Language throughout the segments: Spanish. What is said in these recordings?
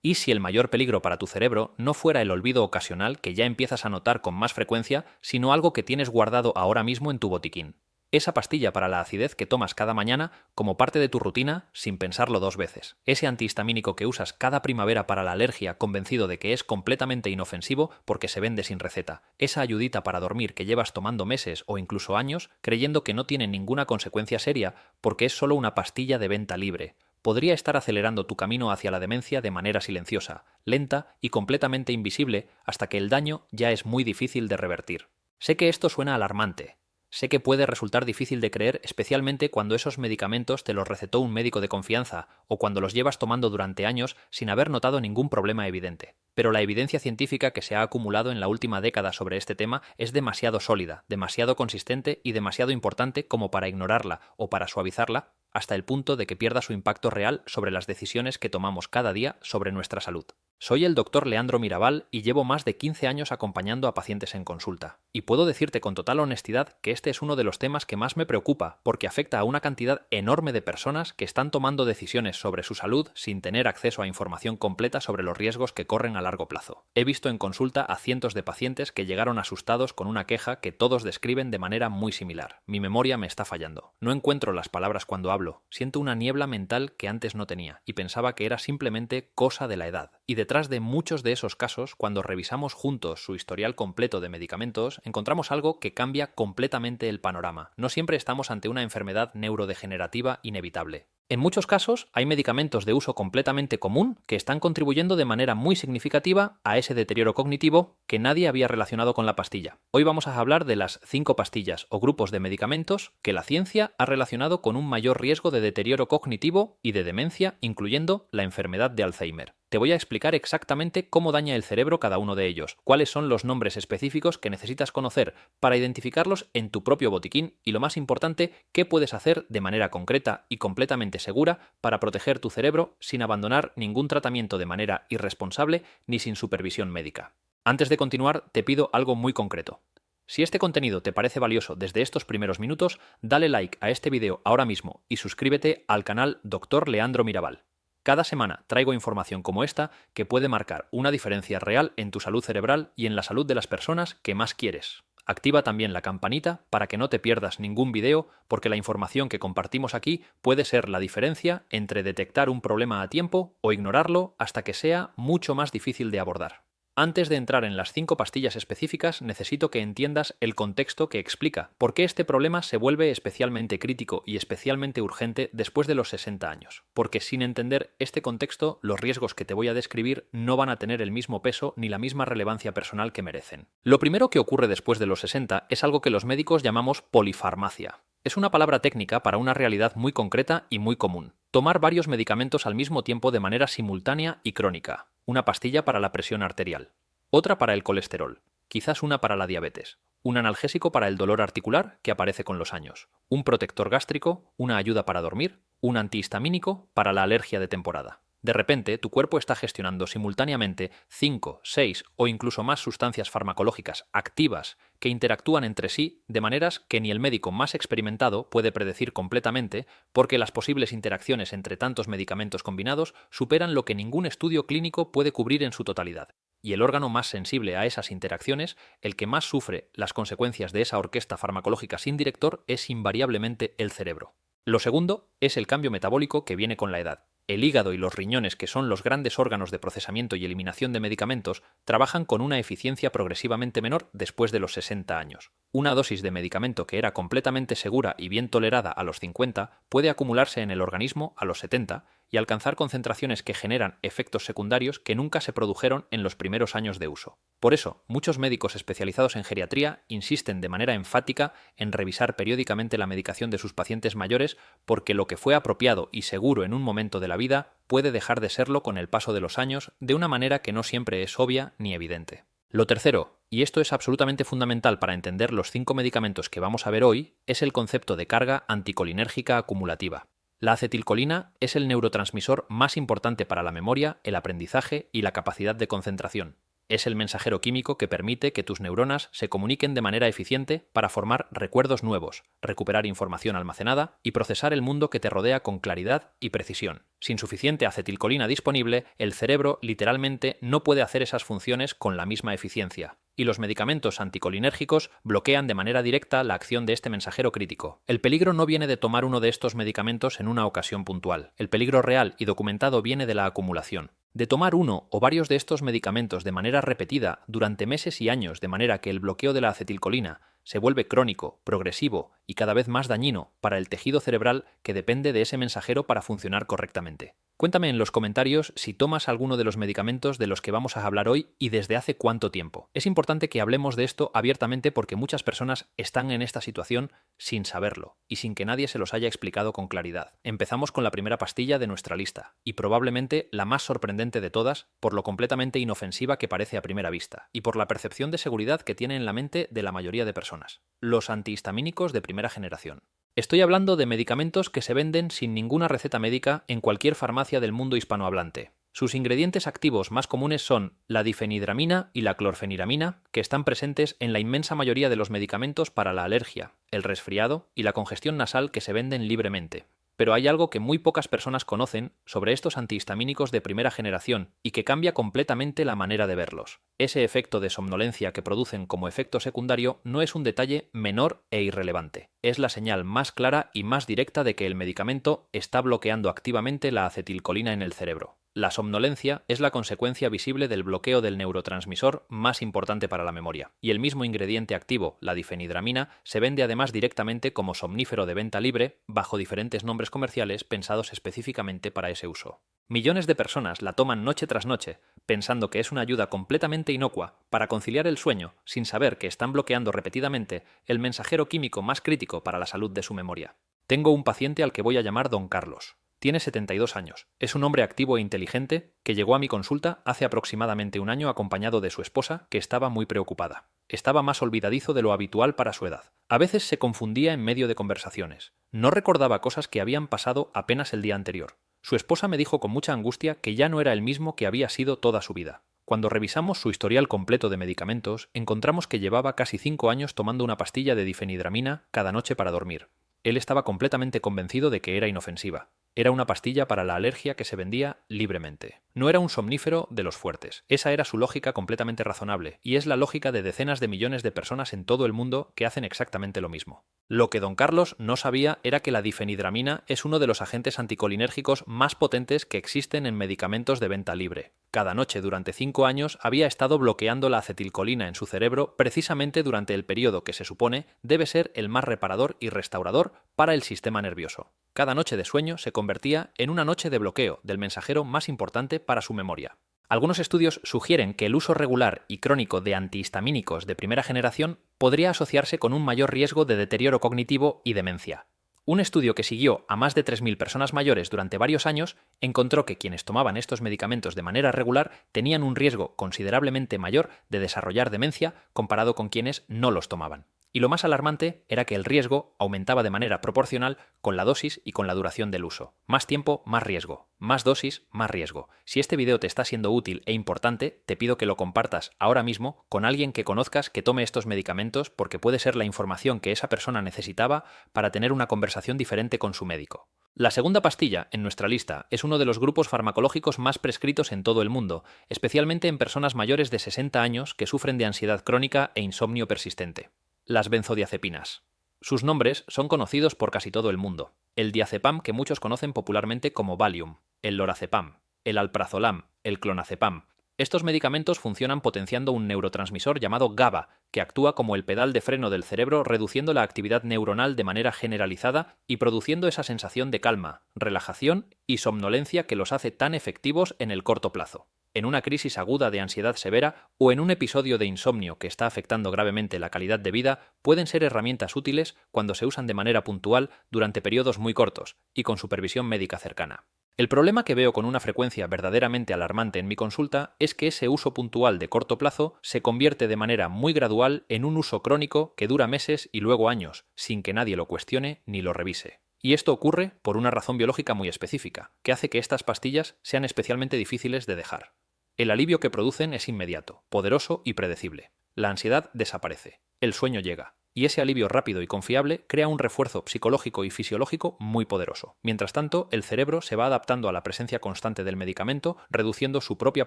¿Y si el mayor peligro para tu cerebro no fuera el olvido ocasional que ya empiezas a notar con más frecuencia, sino algo que tienes guardado ahora mismo en tu botiquín? Esa pastilla para la acidez que tomas cada mañana como parte de tu rutina sin pensarlo dos veces. Ese antihistamínico que usas cada primavera para la alergia convencido de que es completamente inofensivo porque se vende sin receta. Esa ayudita para dormir que llevas tomando meses o incluso años creyendo que no tiene ninguna consecuencia seria porque es solo una pastilla de venta libre. Podría estar acelerando tu camino hacia la demencia de manera silenciosa, lenta y completamente invisible hasta que el daño ya es muy difícil de revertir. Sé que esto suena alarmante. Sé que puede resultar difícil de creer, especialmente cuando esos medicamentos te los recetó un médico de confianza o cuando los llevas tomando durante años sin haber notado ningún problema evidente. Pero la evidencia científica que se ha acumulado en la última década sobre este tema es demasiado sólida, demasiado consistente y demasiado importante como para ignorarla o para suavizarla hasta el punto de que pierda su impacto real sobre las decisiones que tomamos cada día sobre nuestra salud. Soy el doctor Leandro Mirabal y llevo más de 15 años acompañando a pacientes en consulta. Y puedo decirte con total honestidad que este es uno de los temas que más me preocupa porque afecta a una cantidad enorme de personas que están tomando decisiones sobre su salud sin tener acceso a información completa sobre los riesgos que corren a largo plazo. He visto en consulta a cientos de pacientes que llegaron asustados con una queja que todos describen de manera muy similar. Mi memoria me está fallando. No encuentro las palabras cuando hablo. Siento una niebla mental que antes no tenía y pensaba que era simplemente cosa de la edad. Y detrás de muchos de esos casos, cuando revisamos juntos su historial completo de medicamentos, encontramos algo que cambia completamente el panorama. No siempre estamos ante una enfermedad neurodegenerativa inevitable. En muchos casos, hay medicamentos de uso completamente común que están contribuyendo de manera muy significativa a ese deterioro cognitivo que nadie había relacionado con la pastilla. Hoy vamos a hablar de las 5 pastillas o grupos de medicamentos que la ciencia ha relacionado con un mayor riesgo de deterioro cognitivo y de demencia, incluyendo la enfermedad de Alzheimer. Te voy a explicar exactamente cómo daña el cerebro cada uno de ellos, cuáles son los nombres específicos que necesitas conocer para identificarlos en tu propio botiquín y, lo más importante, qué puedes hacer de manera concreta y completamente segura para proteger tu cerebro sin abandonar ningún tratamiento de manera irresponsable ni sin supervisión médica. Antes de continuar, te pido algo muy concreto. Si este contenido te parece valioso desde estos primeros minutos, dale like a este video ahora mismo y suscríbete al canal Dr. Leandro Mirabal. Cada semana traigo información como esta que puede marcar una diferencia real en tu salud cerebral y en la salud de las personas que más quieres. Activa también la campanita para que no te pierdas ningún video, porque la información que compartimos aquí puede ser la diferencia entre detectar un problema a tiempo o ignorarlo hasta que sea mucho más difícil de abordar. Antes de entrar en las 5 pastillas específicas, necesito que entiendas el contexto que explica por qué este problema se vuelve especialmente crítico y especialmente urgente después de los 60 años. Porque sin entender este contexto, los riesgos que te voy a describir no van a tener el mismo peso ni la misma relevancia personal que merecen. Lo primero que ocurre después de los 60 es algo que los médicos llamamos polifarmacia. Es una palabra técnica para una realidad muy concreta y muy común. Tomar varios medicamentos al mismo tiempo de manera simultánea y crónica. Una pastilla para la presión arterial, otra para el colesterol, quizás una para la diabetes, un analgésico para el dolor articular que aparece con los años, un protector gástrico, una ayuda para dormir, un antihistamínico para la alergia de temporada. De repente, tu cuerpo está gestionando simultáneamente 5, 6 o incluso más sustancias farmacológicas activas que interactúan entre sí de maneras que ni el médico más experimentado puede predecir completamente, porque las posibles interacciones entre tantos medicamentos combinados superan lo que ningún estudio clínico puede cubrir en su totalidad. Y el órgano más sensible a esas interacciones, el que más sufre las consecuencias de esa orquesta farmacológica sin director, es invariablemente el cerebro. Lo segundo es el cambio metabólico que viene con la edad. El hígado y los riñones, que son los grandes órganos de procesamiento y eliminación de medicamentos, trabajan con una eficiencia progresivamente menor después de los 60 años. Una dosis de medicamento que era completamente segura y bien tolerada a los 50 puede acumularse en el organismo a los 70 y alcanzar concentraciones que generan efectos secundarios que nunca se produjeron en los primeros años de uso. Por eso, muchos médicos especializados en geriatría insisten de manera enfática en revisar periódicamente la medicación de sus pacientes mayores, porque lo que fue apropiado y seguro en un momento de la vida puede dejar de serlo con el paso de los años de una manera que no siempre es obvia ni evidente. Lo tercero, y esto es absolutamente fundamental para entender los 5 medicamentos que vamos a ver hoy, es el concepto de carga anticolinérgica acumulativa. La acetilcolina es el neurotransmisor más importante para la memoria, el aprendizaje y la capacidad de concentración. Es el mensajero químico que permite que tus neuronas se comuniquen de manera eficiente para formar recuerdos nuevos, recuperar información almacenada y procesar el mundo que te rodea con claridad y precisión. Sin suficiente acetilcolina disponible, el cerebro literalmente no puede hacer esas funciones con la misma eficiencia. Y los medicamentos anticolinérgicos bloquean de manera directa la acción de este mensajero crítico. El peligro no viene de tomar uno de estos medicamentos en una ocasión puntual. El peligro real y documentado viene de la acumulación. De tomar uno o varios de estos medicamentos de manera repetida durante meses y años, de manera que el bloqueo de la acetilcolina se vuelve crónico, progresivo y cada vez más dañino para el tejido cerebral que depende de ese mensajero para funcionar correctamente. Cuéntame en los comentarios si tomas alguno de los medicamentos de los que vamos a hablar hoy y desde hace cuánto tiempo. Es importante que hablemos de esto abiertamente porque muchas personas están en esta situación sin saberlo y sin que nadie se los haya explicado con claridad. Empezamos con la primera pastilla de nuestra lista y probablemente la más sorprendente de todas por lo completamente inofensiva que parece a primera vista y por la percepción de seguridad que tiene en la mente de la mayoría de personas. Los antihistamínicos de primera generación. Estoy hablando de medicamentos que se venden sin ninguna receta médica en cualquier farmacia del mundo hispanohablante. Sus ingredientes activos más comunes son la difenhidramina y la clorfeniramina, que están presentes en la inmensa mayoría de los medicamentos para la alergia, el resfriado y la congestión nasal que se venden libremente. Pero hay algo que muy pocas personas conocen sobre estos antihistamínicos de primera generación y que cambia completamente la manera de verlos. Ese efecto de somnolencia que producen como efecto secundario no es un detalle menor e irrelevante. Es la señal más clara y más directa de que el medicamento está bloqueando activamente la acetilcolina en el cerebro. La somnolencia es la consecuencia visible del bloqueo del neurotransmisor más importante para la memoria, y el mismo ingrediente activo, la difenhidramina, se vende además directamente como somnífero de venta libre, bajo diferentes nombres comerciales pensados específicamente para ese uso. Millones de personas la toman noche tras noche, pensando que es una ayuda completamente inocua para conciliar el sueño, sin saber que están bloqueando repetidamente el mensajero químico más crítico para la salud de su memoria. Tengo un paciente al que voy a llamar Don Carlos. Tiene 72 años. Es un hombre activo e inteligente que llegó a mi consulta hace aproximadamente un año acompañado de su esposa, que estaba muy preocupada. Estaba más olvidadizo de lo habitual para su edad. A veces se confundía en medio de conversaciones. No recordaba cosas que habían pasado apenas el día anterior. Su esposa me dijo con mucha angustia que ya no era el mismo que había sido toda su vida. Cuando revisamos su historial completo de medicamentos, encontramos que llevaba casi 5 años tomando una pastilla de difenhidramina cada noche para dormir. Él estaba completamente convencido de que era inofensiva. Era una pastilla para la alergia que se vendía libremente. No era un somnífero de los fuertes. Esa era su lógica completamente razonable, y es la lógica de decenas de millones de personas en todo el mundo que hacen exactamente lo mismo. Lo que don Carlos no sabía era que la difenhidramina es uno de los agentes anticolinérgicos más potentes que existen en medicamentos de venta libre. Cada noche durante 5 años había estado bloqueando la acetilcolina en su cerebro precisamente durante el periodo que se supone debe ser el más reparador y restaurador para el sistema nervioso. Cada noche de sueño se convertía en una noche de bloqueo del mensajero más importante para su memoria. Algunos estudios sugieren que el uso regular y crónico de antihistamínicos de primera generación podría asociarse con un mayor riesgo de deterioro cognitivo y demencia. Un estudio que siguió a más de 3.000 personas mayores durante varios años encontró que quienes tomaban estos medicamentos de manera regular tenían un riesgo considerablemente mayor de desarrollar demencia comparado con quienes no los tomaban. Y lo más alarmante era que el riesgo aumentaba de manera proporcional con la dosis y con la duración del uso. Más tiempo, más riesgo. Más dosis, más riesgo. Si este video te está siendo útil e importante, te pido que lo compartas ahora mismo con alguien que conozcas que tome estos medicamentos porque puede ser la información que esa persona necesitaba para tener una conversación diferente con su médico. La segunda pastilla en nuestra lista es uno de los grupos farmacológicos más prescritos en todo el mundo, especialmente en personas mayores de 60 años que sufren de ansiedad crónica e insomnio persistente. Las benzodiazepinas. Sus nombres son conocidos por casi todo el mundo. El diazepam, que muchos conocen popularmente como Valium, el lorazepam, el alprazolam, el clonazepam. Estos medicamentos funcionan potenciando un neurotransmisor llamado GABA, que actúa como el pedal de freno del cerebro, reduciendo la actividad neuronal de manera generalizada y produciendo esa sensación de calma, relajación y somnolencia que los hace tan efectivos en el corto plazo. En una crisis aguda de ansiedad severa o en un episodio de insomnio que está afectando gravemente la calidad de vida, pueden ser herramientas útiles cuando se usan de manera puntual durante periodos muy cortos y con supervisión médica cercana. El problema que veo con una frecuencia verdaderamente alarmante en mi consulta es que ese uso puntual de corto plazo se convierte de manera muy gradual en un uso crónico que dura meses y luego años, sin que nadie lo cuestione ni lo revise. Y esto ocurre por una razón biológica muy específica, que hace que estas pastillas sean especialmente difíciles de dejar. El alivio que producen es inmediato, poderoso y predecible. La ansiedad desaparece, el sueño llega, y ese alivio rápido y confiable crea un refuerzo psicológico y fisiológico muy poderoso. Mientras tanto, el cerebro se va adaptando a la presencia constante del medicamento, reduciendo su propia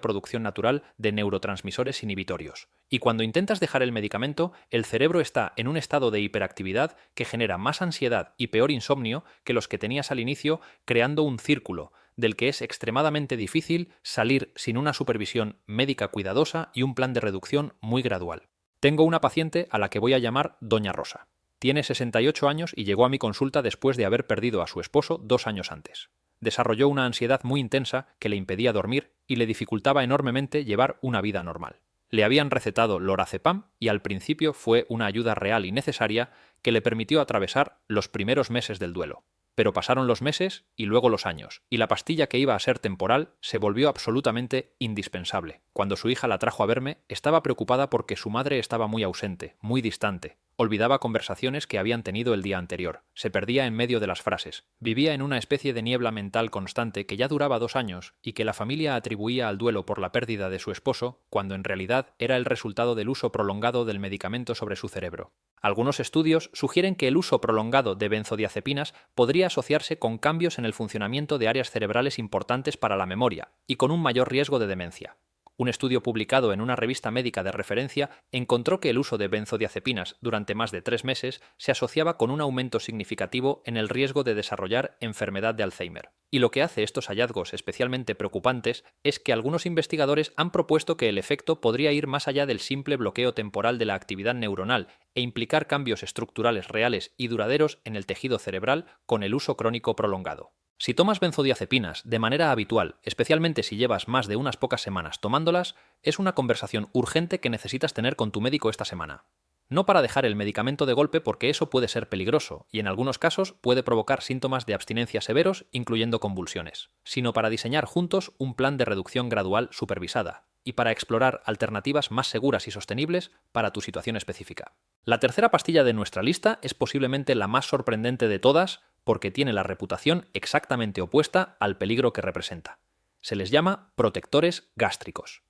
producción natural de neurotransmisores inhibitorios. Y cuando intentas dejar el medicamento, el cerebro está en un estado de hiperactividad que genera más ansiedad y peor insomnio que los que tenías al inicio, creando un círculo del que es extremadamente difícil salir sin una supervisión médica cuidadosa y un plan de reducción muy gradual. Tengo una paciente a la que voy a llamar Doña Rosa. Tiene 68 años y llegó a mi consulta después de haber perdido a su esposo 2 años antes. Desarrolló una ansiedad muy intensa que le impedía dormir y le dificultaba enormemente llevar una vida normal. Le habían recetado lorazepam y al principio fue una ayuda real y necesaria que le permitió atravesar los primeros meses del duelo. Pero pasaron los meses y luego los años, y la pastilla que iba a ser temporal se volvió absolutamente indispensable. Cuando su hija la trajo a verme, estaba preocupada porque su madre estaba muy ausente, muy distante. Olvidaba conversaciones que habían tenido el día anterior. Se perdía en medio de las frases. Vivía en una especie de niebla mental constante que ya duraba 2 años y que la familia atribuía al duelo por la pérdida de su esposo, cuando en realidad era el resultado del uso prolongado del medicamento sobre su cerebro. Algunos estudios sugieren que el uso prolongado de benzodiazepinas podría asociarse con cambios en el funcionamiento de áreas cerebrales importantes para la memoria y con un mayor riesgo de demencia. Un estudio publicado en una revista médica de referencia encontró que el uso de benzodiazepinas durante más de 3 meses se asociaba con un aumento significativo en el riesgo de desarrollar enfermedad de Alzheimer. Y lo que hace estos hallazgos especialmente preocupantes es que algunos investigadores han propuesto que el efecto podría ir más allá del simple bloqueo temporal de la actividad neuronal e implicar cambios estructurales reales y duraderos en el tejido cerebral con el uso crónico prolongado. Si tomas benzodiazepinas de manera habitual, especialmente si llevas más de unas pocas semanas tomándolas, es una conversación urgente que necesitas tener con tu médico esta semana. No para dejar el medicamento de golpe porque eso puede ser peligroso y en algunos casos puede provocar síntomas de abstinencia severos, incluyendo convulsiones, sino para diseñar juntos un plan de reducción gradual supervisada y para explorar alternativas más seguras y sostenibles para tu situación específica. La tercera pastilla de nuestra lista es posiblemente la más sorprendente de todas porque tiene la reputación exactamente opuesta al peligro que representa. Se les llama protectores gástricos.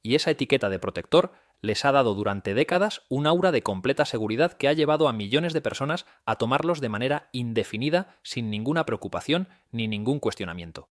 Y esa etiqueta de protector les ha dado durante décadas un aura de completa seguridad que ha llevado a millones de personas a tomarlos de manera indefinida sin ninguna preocupación ni ningún cuestionamiento.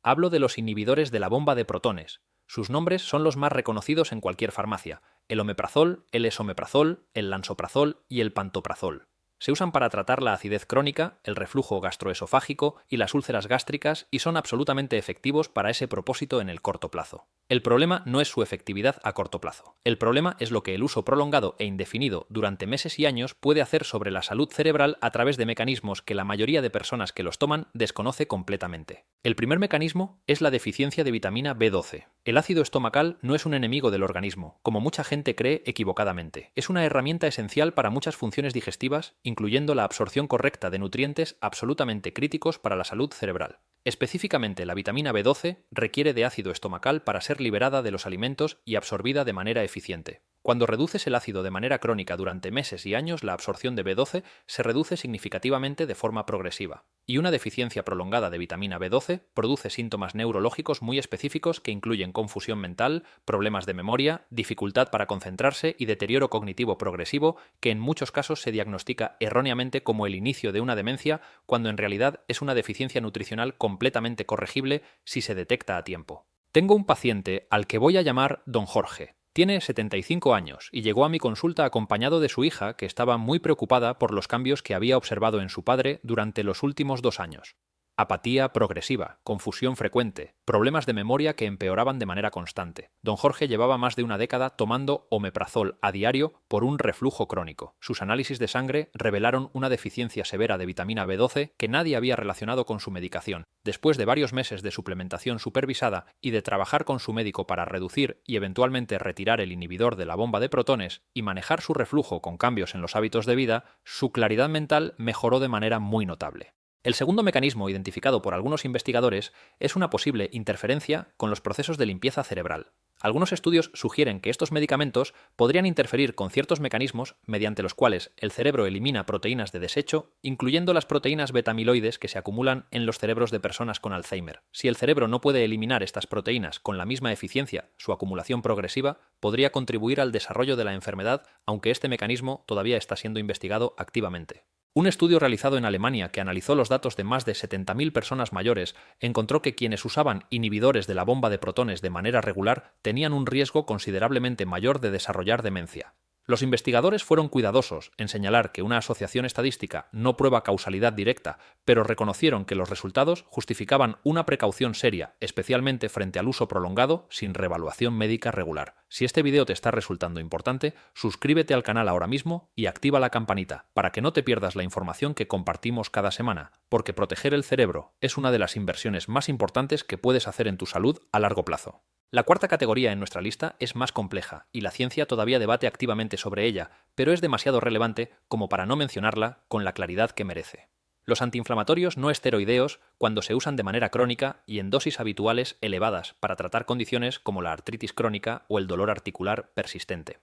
Hablo de los inhibidores de la bomba de protones. Sus nombres son los más reconocidos en cualquier farmacia: el omeprazol, el esomeprazol, el lansoprazol y el pantoprazol. Se usan para tratar la acidez crónica, el reflujo gastroesofágico y las úlceras gástricas y son absolutamente efectivos para ese propósito en el corto plazo. El problema no es su efectividad a corto plazo. El problema es lo que el uso prolongado e indefinido durante meses y años puede hacer sobre la salud cerebral a través de mecanismos que la mayoría de personas que los toman desconoce completamente. El primer mecanismo es la deficiencia de vitamina B12. El ácido estomacal no es un enemigo del organismo, como mucha gente cree equivocadamente. Es una herramienta esencial para muchas funciones digestivas, incluyendo la absorción correcta de nutrientes absolutamente críticos para la salud cerebral. Específicamente, la vitamina B12 requiere de ácido estomacal para ser liberada de los alimentos y absorbida de manera eficiente. Cuando reduces el ácido de manera crónica durante meses y años, la absorción de B12 se reduce significativamente de forma progresiva. Y una deficiencia prolongada de vitamina B12 produce síntomas neurológicos muy específicos que incluyen confusión mental, problemas de memoria, dificultad para concentrarse y deterioro cognitivo progresivo, que en muchos casos se diagnostica erróneamente como el inicio de una demencia, cuando en realidad es una deficiencia nutricional completamente corregible si se detecta a tiempo. Tengo un paciente al que voy a llamar Don Jorge. Tiene 75 años y llegó a mi consulta acompañado de su hija, que estaba muy preocupada por los cambios que había observado en su padre durante los últimos 2 años. Apatía progresiva, confusión frecuente, problemas de memoria que empeoraban de manera constante. Don Jorge llevaba más de una década tomando omeprazol a diario por un reflujo crónico. Sus análisis de sangre revelaron una deficiencia severa de vitamina B12 que nadie había relacionado con su medicación. Después de varios meses de suplementación supervisada y de trabajar con su médico para reducir y eventualmente retirar el inhibidor de la bomba de protones y manejar su reflujo con cambios en los hábitos de vida, su claridad mental mejoró de manera muy notable. El segundo mecanismo identificado por algunos investigadores es una posible interferencia con los procesos de limpieza cerebral. Algunos estudios sugieren que estos medicamentos podrían interferir con ciertos mecanismos mediante los cuales el cerebro elimina proteínas de desecho, incluyendo las proteínas beta-amiloides que se acumulan en los cerebros de personas con Alzheimer. Si el cerebro no puede eliminar estas proteínas con la misma eficiencia, su acumulación progresiva podría contribuir al desarrollo de la enfermedad, aunque este mecanismo todavía está siendo investigado activamente. Un estudio realizado en Alemania que analizó los datos de más de 70.000 personas mayores encontró que quienes usaban inhibidores de la bomba de protones de manera regular tenían un riesgo considerablemente mayor de desarrollar demencia. Los investigadores fueron cuidadosos en señalar que una asociación estadística no prueba causalidad directa, pero reconocieron que los resultados justificaban una precaución seria, especialmente frente al uso prolongado sin reevaluación médica regular. Si este video te está resultando importante, suscríbete al canal ahora mismo y activa la campanita para que no te pierdas la información que compartimos cada semana, porque proteger el cerebro es una de las inversiones más importantes que puedes hacer en tu salud a largo plazo. La cuarta categoría en nuestra lista es más compleja y la ciencia todavía debate activamente sobre ella, pero es demasiado relevante como para no mencionarla con la claridad que merece. Los antiinflamatorios no esteroideos, cuando se usan de manera crónica y en dosis habituales elevadas para tratar condiciones como la artritis crónica o el dolor articular persistente.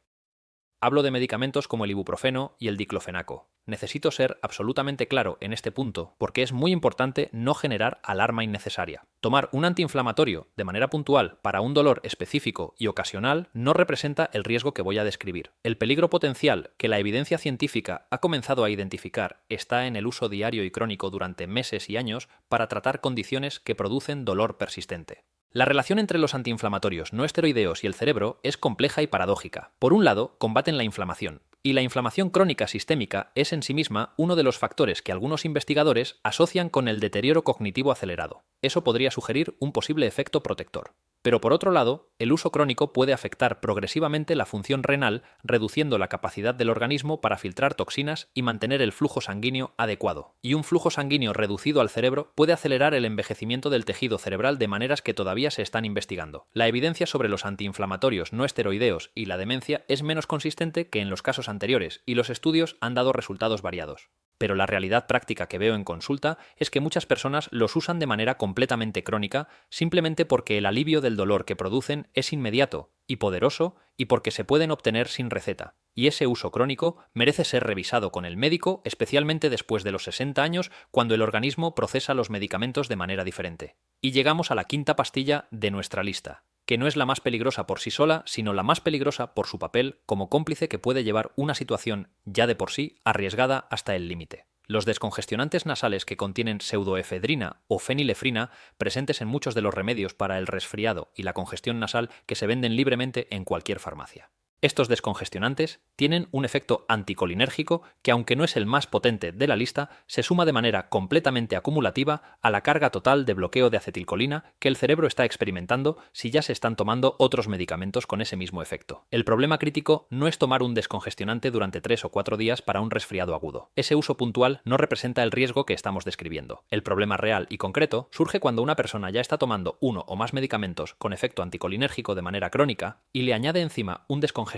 Hablo de medicamentos como el ibuprofeno y el diclofenaco. Necesito ser absolutamente claro en este punto porque es muy importante no generar alarma innecesaria. Tomar un antiinflamatorio de manera puntual para un dolor específico y ocasional no representa el riesgo que voy a describir. El peligro potencial que la evidencia científica ha comenzado a identificar está en el uso diario y crónico durante meses y años para tratar condiciones que producen dolor persistente. La relación entre los antiinflamatorios no esteroideos y el cerebro es compleja y paradójica. Por un lado, combaten la inflamación, y la inflamación crónica sistémica es en sí misma uno de los factores que algunos investigadores asocian con el deterioro cognitivo acelerado. Eso podría sugerir un posible efecto protector. Pero por otro lado, el uso crónico puede afectar progresivamente la función renal, reduciendo la capacidad del organismo para filtrar toxinas y mantener el flujo sanguíneo adecuado. Y un flujo sanguíneo reducido al cerebro puede acelerar el envejecimiento del tejido cerebral de maneras que todavía se están investigando. La evidencia sobre los antiinflamatorios no esteroideos y la demencia es menos consistente que en los casos anteriores, y los estudios han dado resultados variados. Pero la realidad práctica que veo en consulta es que muchas personas los usan de manera completamente crónica simplemente porque el alivio del dolor que producen es inmediato y poderoso y porque se pueden obtener sin receta. Y ese uso crónico merece ser revisado con el médico, especialmente después de los 60 años, cuando el organismo procesa los medicamentos de manera diferente. Y llegamos a la quinta pastilla de nuestra lista, que no es la más peligrosa por sí sola, sino la más peligrosa por su papel como cómplice que puede llevar una situación ya de por sí arriesgada hasta el límite. Los descongestionantes nasales que contienen pseudoefedrina o fenilefrina, presentes en muchos de los remedios para el resfriado y la congestión nasal que se venden libremente en cualquier farmacia. Estos descongestionantes tienen un efecto anticolinérgico que, aunque no es el más potente de la lista, se suma de manera completamente acumulativa a la carga total de bloqueo de acetilcolina que el cerebro está experimentando si ya se están tomando otros medicamentos con ese mismo efecto. El problema crítico no es tomar un descongestionante durante 3 o 4 días para un resfriado agudo. Ese uso puntual no representa el riesgo que estamos describiendo. El problema real y concreto surge cuando una persona ya está tomando uno o más medicamentos con efecto anticolinérgico de manera crónica y le añade encima un descongestionante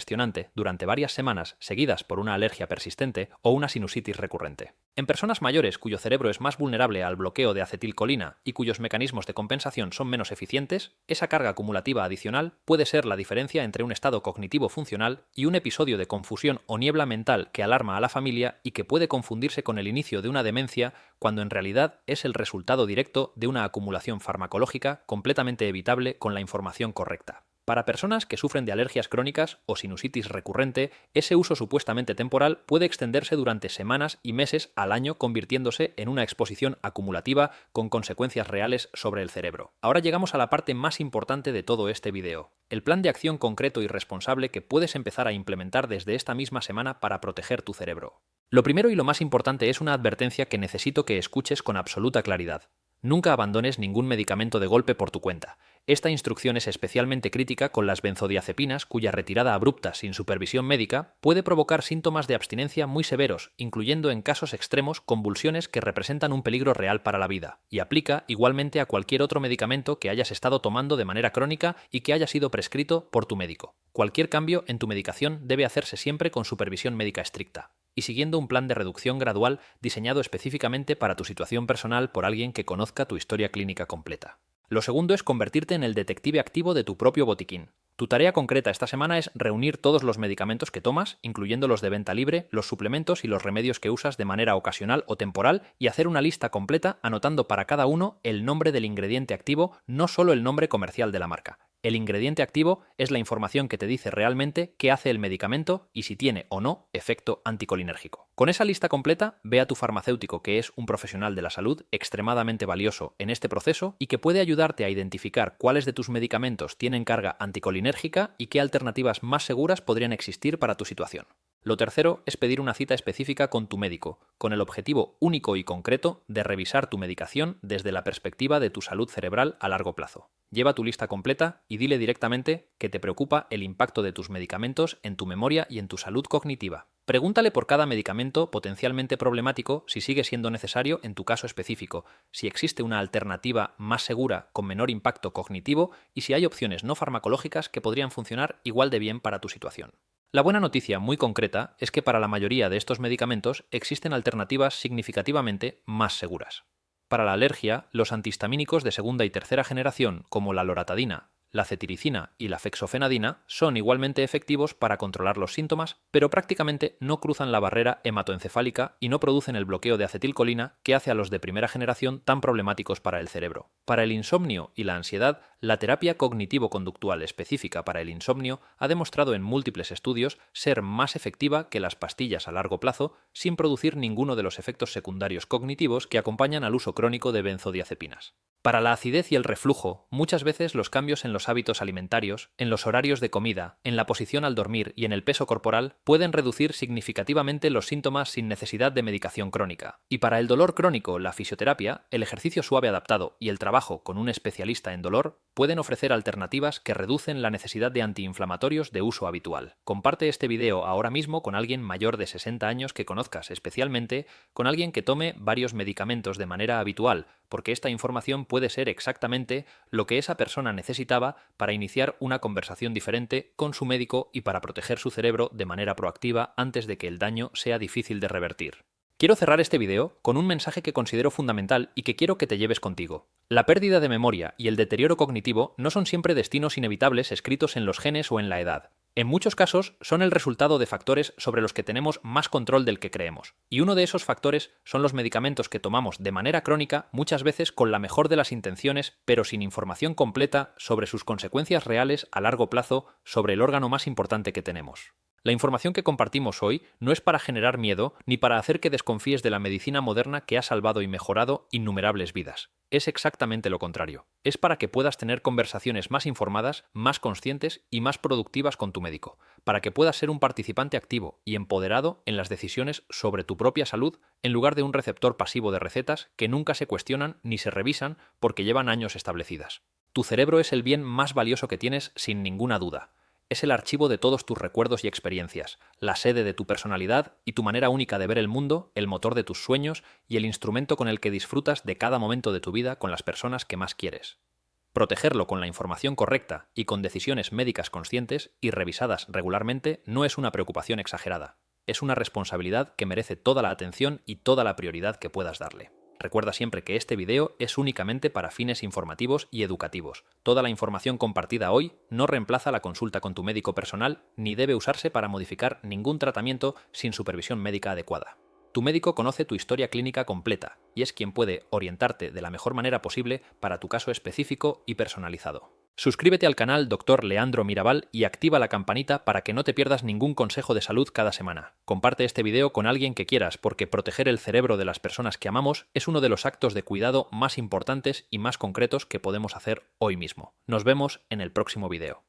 durante varias semanas seguidas por una alergia persistente o una sinusitis recurrente. En personas mayores cuyo cerebro es más vulnerable al bloqueo de acetilcolina y cuyos mecanismos de compensación son menos eficientes, esa carga acumulativa adicional puede ser la diferencia entre un estado cognitivo funcional y un episodio de confusión o niebla mental que alarma a la familia y que puede confundirse con el inicio de una demencia cuando en realidad es el resultado directo de una acumulación farmacológica completamente evitable con la información correcta. Para personas que sufren de alergias crónicas o sinusitis recurrente, ese uso supuestamente temporal puede extenderse durante semanas y meses al año, convirtiéndose en una exposición acumulativa con consecuencias reales sobre el cerebro. Ahora llegamos a la parte más importante de todo este video: el plan de acción concreto y responsable que puedes empezar a implementar desde esta misma semana para proteger tu cerebro. Lo primero y lo más importante es una advertencia que necesito que escuches con absoluta claridad. Nunca abandones ningún medicamento de golpe por tu cuenta. Esta instrucción es especialmente crítica con las benzodiazepinas, cuya retirada abrupta sin supervisión médica puede provocar síntomas de abstinencia muy severos, incluyendo en casos extremos convulsiones que representan un peligro real para la vida, y aplica igualmente a cualquier otro medicamento que hayas estado tomando de manera crónica y que haya sido prescrito por tu médico. Cualquier cambio en tu medicación debe hacerse siempre con supervisión médica estricta y siguiendo un plan de reducción gradual diseñado específicamente para tu situación personal por alguien que conozca tu historia clínica completa. Lo segundo es convertirte en el detective activo de tu propio botiquín. Tu tarea concreta esta semana es reunir todos los medicamentos que tomas, incluyendo los de venta libre, los suplementos y los remedios que usas de manera ocasional o temporal, y hacer una lista completa anotando para cada uno el nombre del ingrediente activo, no solo el nombre comercial de la marca. El ingrediente activo es la información que te dice realmente qué hace el medicamento y si tiene o no efecto anticolinérgico. Con esa lista completa, ve a tu farmacéutico, que es un profesional de la salud extremadamente valioso en este proceso y que puede ayudarte a identificar cuáles de tus medicamentos tienen carga anticolinérgica y qué alternativas más seguras podrían existir para tu situación. Lo tercero es pedir una cita específica con tu médico, con el objetivo único y concreto de revisar tu medicación desde la perspectiva de tu salud cerebral a largo plazo. Lleva tu lista completa y dile directamente que te preocupa el impacto de tus medicamentos en tu memoria y en tu salud cognitiva. Pregúntale por cada medicamento potencialmente problemático si sigue siendo necesario en tu caso específico, si existe una alternativa más segura con menor impacto cognitivo y si hay opciones no farmacológicas que podrían funcionar igual de bien para tu situación. La buena noticia muy concreta es que para la mayoría de estos medicamentos existen alternativas significativamente más seguras. Para la alergia, los antihistamínicos de segunda y tercera generación, como la loratadina, la cetiricina y la fexofenadina, son igualmente efectivos para controlar los síntomas, pero prácticamente no cruzan la barrera hematoencefálica y no producen el bloqueo de acetilcolina que hace a los de primera generación tan problemáticos para el cerebro. Para el insomnio y la ansiedad, la terapia cognitivo-conductual específica para el insomnio ha demostrado en múltiples estudios ser más efectiva que las pastillas a largo plazo, sin producir ninguno de los efectos secundarios cognitivos que acompañan al uso crónico de benzodiazepinas. Para la acidez y el reflujo, muchas veces los cambios en los hábitos alimentarios, en los horarios de comida, en la posición al dormir y en el peso corporal pueden reducir significativamente los síntomas sin necesidad de medicación crónica. Y para el dolor crónico, la fisioterapia, el ejercicio suave adaptado y el trabajo con un especialista en dolor pueden ofrecer alternativas que reducen la necesidad de antiinflamatorios de uso habitual. Comparte este video ahora mismo con alguien mayor de 60 años que conozcas, especialmente con alguien que tome varios medicamentos de manera habitual, porque esta información puede ser exactamente lo que esa persona necesitaba para iniciar una conversación diferente con su médico y para proteger su cerebro de manera proactiva antes de que el daño sea difícil de revertir. Quiero cerrar este video con un mensaje que considero fundamental y que quiero que te lleves contigo. La pérdida de memoria y el deterioro cognitivo no son siempre destinos inevitables escritos en los genes o en la edad. En muchos casos son el resultado de factores sobre los que tenemos más control del que creemos. Y uno de esos factores son los medicamentos que tomamos de manera crónica, muchas veces con la mejor de las intenciones, pero sin información completa sobre sus consecuencias reales a largo plazo sobre el órgano más importante que tenemos. La información que compartimos hoy no es para generar miedo ni para hacer que desconfíes de la medicina moderna que ha salvado y mejorado innumerables vidas. Es exactamente lo contrario. Es para que puedas tener conversaciones más informadas, más conscientes y más productivas con tu médico, para que puedas ser un participante activo y empoderado en las decisiones sobre tu propia salud en lugar de un receptor pasivo de recetas que nunca se cuestionan ni se revisan porque llevan años establecidas. Tu cerebro es el bien más valioso que tienes sin ninguna duda. Es el archivo de todos tus recuerdos y experiencias, la sede de tu personalidad y tu manera única de ver el mundo, el motor de tus sueños y el instrumento con el que disfrutas de cada momento de tu vida con las personas que más quieres. Protegerlo con la información correcta y con decisiones médicas conscientes y revisadas regularmente no es una preocupación exagerada. Es una responsabilidad que merece toda la atención y toda la prioridad que puedas darle. Recuerda siempre que este video es únicamente para fines informativos y educativos. Toda la información compartida hoy no reemplaza la consulta con tu médico personal ni debe usarse para modificar ningún tratamiento sin supervisión médica adecuada. Tu médico conoce tu historia clínica completa y es quien puede orientarte de la mejor manera posible para tu caso específico y personalizado. Suscríbete al canal Dr. Leandro Mirabal y activa la campanita para que no te pierdas ningún consejo de salud cada semana. Comparte este video con alguien que quieras porque proteger el cerebro de las personas que amamos es uno de los actos de cuidado más importantes y más concretos que podemos hacer hoy mismo. Nos vemos en el próximo video.